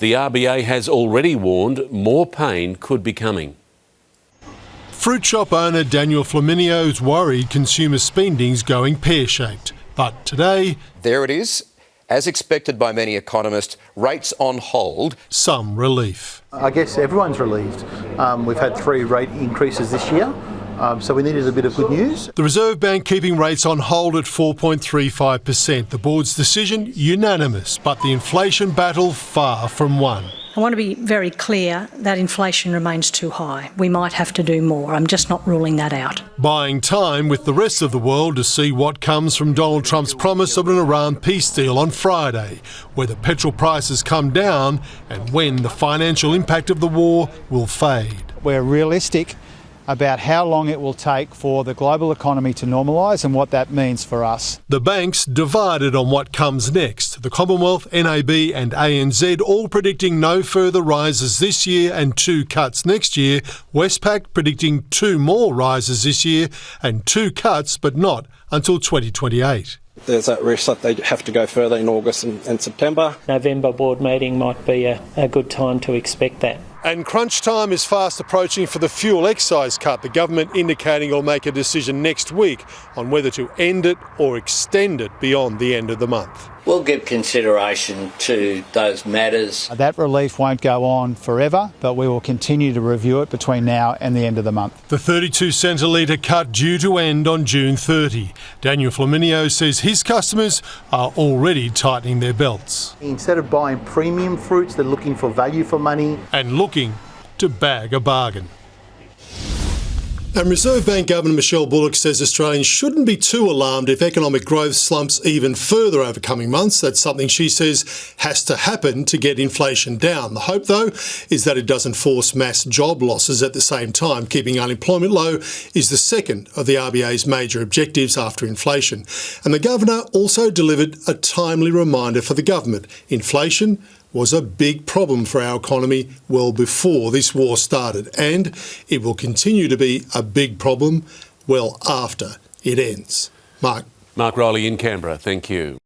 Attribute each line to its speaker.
Speaker 1: the RBA has already warned more pain could be coming.
Speaker 2: Fruit shop owner Daniel Flaminio's worried consumer spending's going pear-shaped. But today,
Speaker 3: there it is. As expected by many economists, rates on hold.
Speaker 2: Some relief.
Speaker 4: I guess everyone's relieved. We've had 3 rate increases this year, so we needed a bit of good news.
Speaker 2: The Reserve Bank keeping rates on hold at 4.35%. The board's decision unanimous, but the inflation battle far from won.
Speaker 5: I want to be very clear that inflation remains too high. We might have to do more. I'm just not ruling that out.
Speaker 2: Buying time with the rest of the world to see what comes from Donald Trump's promise of an Iran peace deal on Friday, whether petrol prices come down and when the financial impact of the war will fade.
Speaker 6: We're realistic about how long it will take for the global economy to normalise and what that means for us.
Speaker 2: The banks divided on what comes next. The Commonwealth, NAB and ANZ all predicting no further rises this year and 2 cuts next year. Westpac predicting 2 more rises this year and 2 cuts, but not until 2028.
Speaker 7: There's that risk that they have to go further in August and September.
Speaker 8: November board meeting might be a good time to expect that.
Speaker 2: And crunch time is fast approaching for the fuel excise cut. The government indicating it'll make a decision next week on whether to end it or extend it beyond the end of the month.
Speaker 9: We'll give consideration to those matters.
Speaker 6: That relief won't go on forever, but we will continue to review it between now and the end of the month.
Speaker 2: The 32 cent a litre cut due to end on June 30. Daniel Flaminio says his customers are already tightening their belts.
Speaker 4: Instead of buying premium fruits, they're looking for value for money.
Speaker 2: And looking to bag a bargain. And Reserve Bank Governor Michele Bullock says Australians shouldn't be too alarmed if economic growth slumps even further over coming months. That's something she says has to happen to get inflation down. The hope, though, is that it doesn't force mass job losses at the same time. Keeping unemployment low is the second of the RBA's major objectives after inflation. And the Governor also delivered a timely reminder for the government. Inflation was a big problem for our economy well before this war started, and it will continue to be a big problem well after it ends. Mark
Speaker 1: Riley in Canberra, thank you.